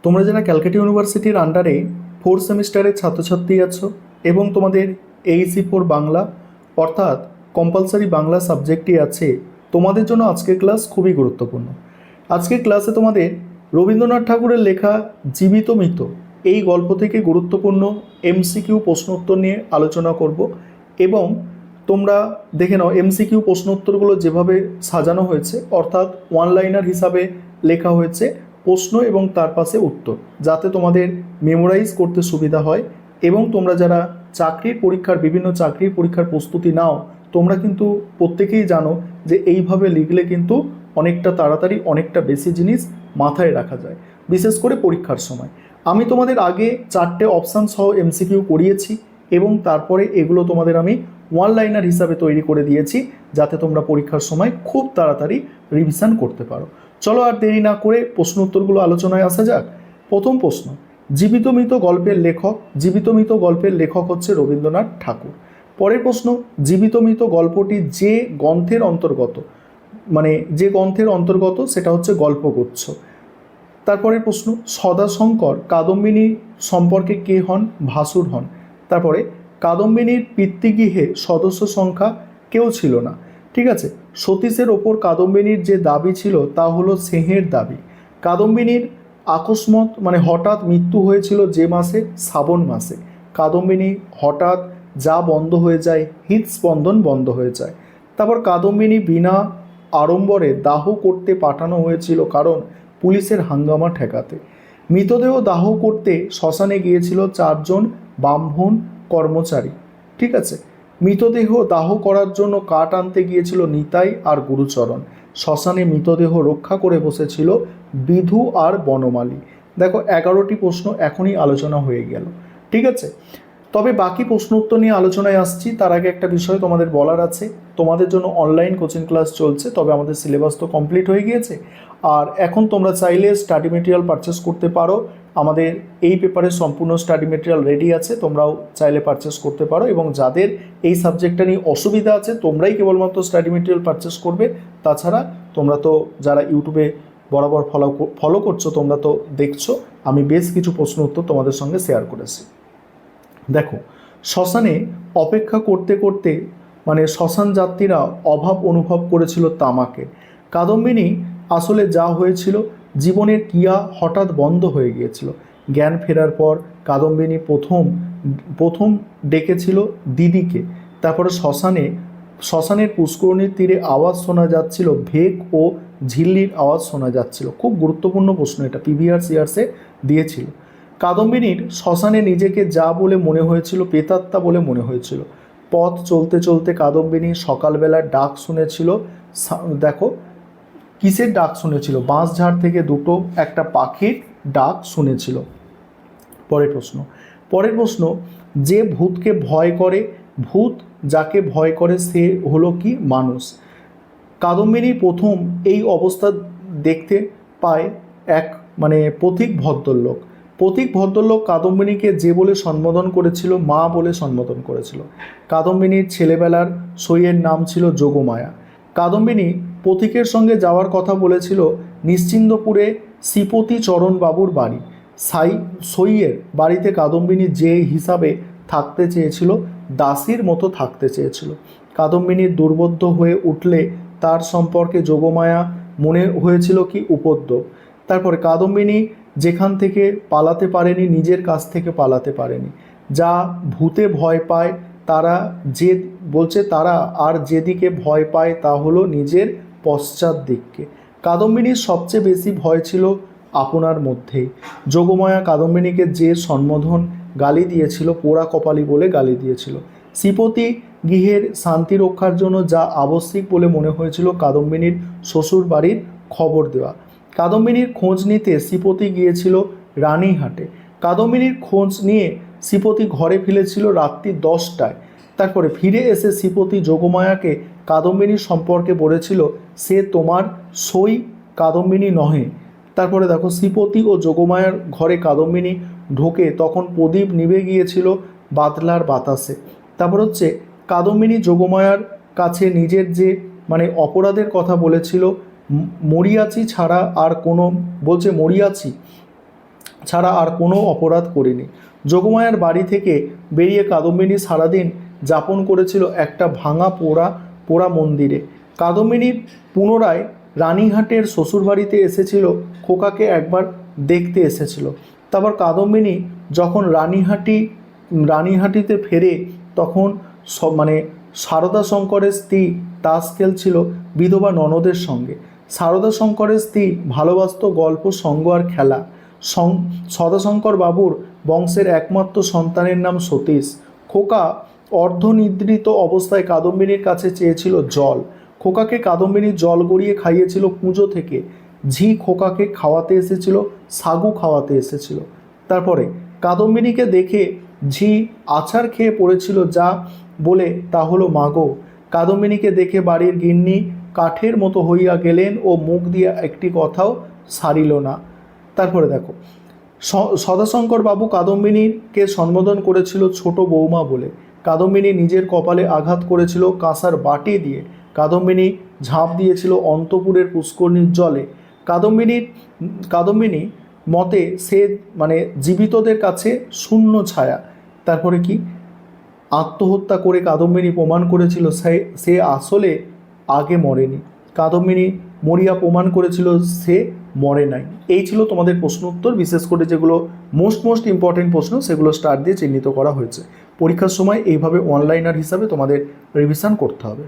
তোমরা যারা ক্যালকাটা ইউনিভার্সিটির আন্ডারে 4th সেমিস্টারের ছাত্রছাত্রী আছো এবং তোমাদের AEC 4 বাংলা অর্থাৎ কম্পালসারি বাংলা সাবজেক্টটি আছে, তোমাদের জন্য আজকের ক্লাস খুবই গুরুত্বপূর্ণ। আজকের ক্লাসে তোমাদের রবীন্দ্রনাথ ঠাকুরের লেখা জীবিত মৃত এই গল্প থেকে গুরুত্বপূর্ণ MCQ প্রশ্নোত্তর নিয়ে আলোচনা করব এবং তোমরা দেখে নাও MCQ প্রশ্নোত্তরগুলো যেভাবে সাজানো হয়েছে, অর্থাৎ ওয়ান লাইনার হিসাবে লেখা হয়েছে প্রশ্ন এবং তার পাশে উত্তর, যাতে তোমাদের মেমোরাইজ করতে সুবিধা হয়। এবং তোমরা যারা বিভিন্ন চাকরির পরীক্ষার প্রস্তুতি নাও, তোমরা কিন্তু প্রত্যেকেই জানো যে এইভাবে লিখলে কিন্তু অনেকটা তাড়াতাড়ি অনেকটা বেশি জিনিস মাথায় রাখা যায়, বিশেষ করে পরীক্ষার সময়। আমি তোমাদের আগে 4টে অপশান সহ MCQ করিয়েছি এবং তারপরে এগুলো তোমাদের আমি ওয়ান লাইনার হিসাবে তৈরি করে দিয়েছি, যাতে তোমরা পরীক্ষার সময় খুব তাড়াতাড়ি রিভিশন করতে পারো। চলো আর দেরি না করে প্রশ্ন উত্তরগুলো আলোচনায় আসা যাক। প্রথম প্রশ্ন, জীবিত মৃত গল্পের লেখক। জীবিত মৃত গল্পের লেখক হচ্ছে রবীন্দ্রনাথ ঠাকুর। পরের প্রশ্ন, জীবিত মৃত গল্পটি যে গ্রন্থের অন্তর্গত সেটা হচ্ছে গল্পগুচ্ছ। তারপরে প্রশ্ন, সদাশঙ্কর কাদম্বিনী সম্পর্কে কে হন? ভাসুর হন। তারপরে, কাদম্বিনীর পিতৃগৃহে সদস্য সংখ্যা কেউ ছিল না। ঠিক আছে। সতীশের ওপর কাদম্বিনীর যে দাবি ছিল তা হলো স্নেহের দাবি। কাদম্বিনীর আকস্মাৎ হঠাৎ মৃত্যু হয়েছিল যে মাসে? শ্রাবণ মাসে। কাদম্বিনী হঠাৎ যা বন্ধ হয়ে যায়, হৃদস্পন্দন বন্ধ হয়ে যায়। তারপর কাদম্বিনী বিনা আড়ম্বরে দাহ করতে পাঠানো হয়েছিল কারণ পুলিশের হাঙ্গামা ঠেকাতে। মৃতদেহ দাহ করতে শ্মশানে গিয়েছিল 4জন ব্রাহ্মণ কর্মচারী। ঠিক আছে। মৃতদেহ দাহ করার জন্য কাঠ আনতে গিয়েছিল নিতাই আর গুরুচরণ। শ্মশানে মৃতদেহ রক্ষা করে বসেছিল বিধু আর বনমালী। দেখো, 11টি প্রশ্ন এখনই আলোচনা হয়ে গেল। ঠিক আছে। তবে বাকি প্রশ্ন উত্তর নিয়ে আলোচনায় আসছি, তার আগে একটা বিষয় তোমাদের বলার আছে। তোমাদের জন্য অনলাইন কোচিং ক্লাস চলছে, তবে আমাদের সিলেবাস তো কমপ্লিট হয়ে গিয়েছে। আর এখন তোমরা চাইলে স্টাডি মেটেরিয়াল পারচেস করতে পারো। আমাদের এই পেপারের সম্পূর্ণ স্টাডি মেটেরিয়াল রেডি আছে, তোমরাও চাইলে পারচেস করতে পারো। এবং যাদের এই সাবজেক্টটা নিয়ে অসুবিধা আছে, তোমরাই কেবলমাত্র স্টাডি মেটেরিয়াল পারচেস করবে। তাছাড়া তোমরা তো যারা ইউটিউবে বরাবর ফলো করছো, তোমরা তো দেখছো আমি বেশ কিছু প্রশ্ন উত্তর তোমাদের সঙ্গে শেয়ার করেছি। দেখো, শ্মশানে অপেক্ষা করতে করতে শ্মশান যাত্রীরা অভাব অনুভব করেছিল তামাকে। কাদম্বিনী আসলে যা হয়েছিল, জীবনের ক্রিয়া হঠাৎ বন্ধ হয়ে গিয়েছিল। জ্ঞান ফেরার পর কাদম্বিনী প্রথম ডেকেছিল দিদিকে। তারপরে শ্মশানের পুষ্করণীর তীরে আওয়াজ শোনা যাচ্ছিল, ভেক ও ঝিল্লির আওয়াজ শোনা যাচ্ছিল। খুব গুরুত্বপূর্ণ প্রশ্ন, এটা PVR/CRসে দিয়েছিল। কাদম্বিনীর শ্মশানে নিজেকে যা বলে মনে হয়েছিল, প্রেতাত্মা বলে মনে হয়েছিল। পথ চলতে চলতে কাদম্বিনী সকালবেলার ডাক শুনেছিল। দেখো, কিসের ডাক শুনেছিল? বাঁশঝাড় থেকে একটা পাখির ডাক শুনেছিল। পরের প্রশ্ন, যে ভূতকে ভয় করে, ভূত যাকে ভয় করে সে হলো কি? মানুষ। কাদম্বিনী প্রথম এই অবস্থা দেখতে পায় এক পথিক ভদ্রলোক কাদম্বিনীকে যে বলে সম্বোধন করেছিল, মা বলে সম্বোধন করেছিল। কাদম্বিনীর ছেলেবেলার সইয়ের নাম ছিল যোগমায়া। কাদম্বিনী পথিকের সঙ্গে যাওয়ার কথা বলেছিল নিশ্চিন্দপুরে শ্রীপতি চরণবাবুর বাড়ি। সইয়ের বাড়িতে কাদম্বিনী যে হিসাবে থাকতে চেয়েছিল, দাসীর মতো থাকতে চেয়েছিল। কাদম্বিনীর দুর্বোধ্য হয়ে উঠলে তার সম্পর্কে যোগমায়া মনে হয়েছিল কি? উপদ্রব। তারপরে কাদম্বিনী যেখান থেকে পালাতে পারেনি, নিজের কাছ থেকে পালাতে পারেনি। যা ভূতে ভয় পায় তারা আর যেদিকে ভয় পায় তা হলো নিজের পশ্চাৎ দিককে। কাদম্বিনীর সবচেয়ে বেশি ভয় ছিল আপনার মধ্যেই। যোগমায়া কাদম্বিনীকে যে সম্বোধন গালি দিয়েছিল, পোড়া কপালি বলে গালি দিয়েছিল। শ্রীপতি গৃহের শান্তি রক্ষার জন্য যা আবশ্যিক বলে মনে হয়েছিল, কাদম্বিনীর শ্বশুর বাড়ির খবর দেওয়া। কাদম্বিনীর খোঁজ নিতে শ্রীপতি গিয়েছিল রানীহাটে। কাদম্বিনীর খোঁজ নিয়ে শ্রীপতি ঘরে ফিরেছিল রাত্রি 10টায়। তারপরে ফিরে এসে শ্রীপতি যোগমায়াকে কাদম্বিনীর সম্পর্কে বলেছিল, সে তোমার সই, কাদম্বিনী নহে। তারপরে দেখো, শ্রীপতি ও যোগমায়ার ঘরে কাদম্বিনী ঢোকে তখন প্রদীপ নিভে গিয়েছিল বাদলার বাতাসে। তারপর হচ্ছে, কাদম্বিনী যোগমায়ার কাছে নিজের যে অপরাধের কথা বলেছিল, মরিয়াচি ছাড়া আর কোনো, বলছে মরিয়াচি ছাড়া আর কোনো অপরাধ করিনি। যোগমায়ার বাড়ি থেকে বেরিয়ে কাদম্বিনী সারাদিন যাপন করেছিল একটা ভাঙা পোড়া পোড়া মন্দিরে। কাদম্বিনী পুনরায় রানীহাটের শ্বশুরবাড়িতে এসেছিল, খোকাকে একবার দেখতে এসেছিল। তারপর কাদম্বিনী যখন রানীহাটিতে ফেরে তখন মানে সারদা শঙ্করের স্ত্রী তাস খেলছিল বিধবা ননদের সঙ্গে। সারদা শঙ্করের স্ত্রী ভালোবাসত গল্প, সঙ্গ আর খেলা। সদাশঙ্কর বাবুর বংশের একমাত্র সন্তানের নাম সতীশ। খোকা অর্ধনিদ্রিত অবস্থায় কাদম্বিনীর কাছে চেয়েছিল জল। খোকাকে কাদম্বিনী জল গড়িয়ে খাইয়েছিল কুঁজো থেকে। ঝি খোকাকে খাওয়াতে এসেছিল, সাগু খাওয়াতে এসেছিল। তারপরে কাদম্বিনীকে দেখে ঝি আছাড় খেয়ে পড়েছিল, যা বলে তা হলো মাগো। কাদম্বিনীকে দেখে বাড়ির গিন্নি কাঠের মতো হইয়া গেলেন ও মুখ দিয়া একটি কথাও সারিল না। তারপরে দেখো, সদাশঙ্কর বাবু কাদম্বিনীকে সম্বোধন করেছিল ছোট বৌমা বলে। কাদম্বিনী নিজের কপালে আঘাত করেছিল কাঁসার বাটি দিয়ে। কাদম্বিনী ঝাঁপ দিয়েছিল অন্তপুরের পুষ্করণীর জলে। কাদম্বিনী মতে সে মানে জীবিতদের কাছে শূন্য ছায়া। তারপরে কি, আত্মহত্যা করে কাদম্বিনী প্রমাণ করেছিল সে আসলে আগে মরেনি। কাদম্বিনী মরিয়া প্রমাণ করেছিল সে মরে নাই। এই ছিল তোমাদের প্রশ্ন উত্তর, বিশেষ করে যেগুলো মোস্ট ইম্পর্টেন্ট প্রশ্ন সেগুলো স্টার দিয়ে চিহ্নিত করা হয়েছে। পরীক্ষার সময় এইভাবে অনলাইনার হিসাবে তোমাদের রিভিশন করতে হবে।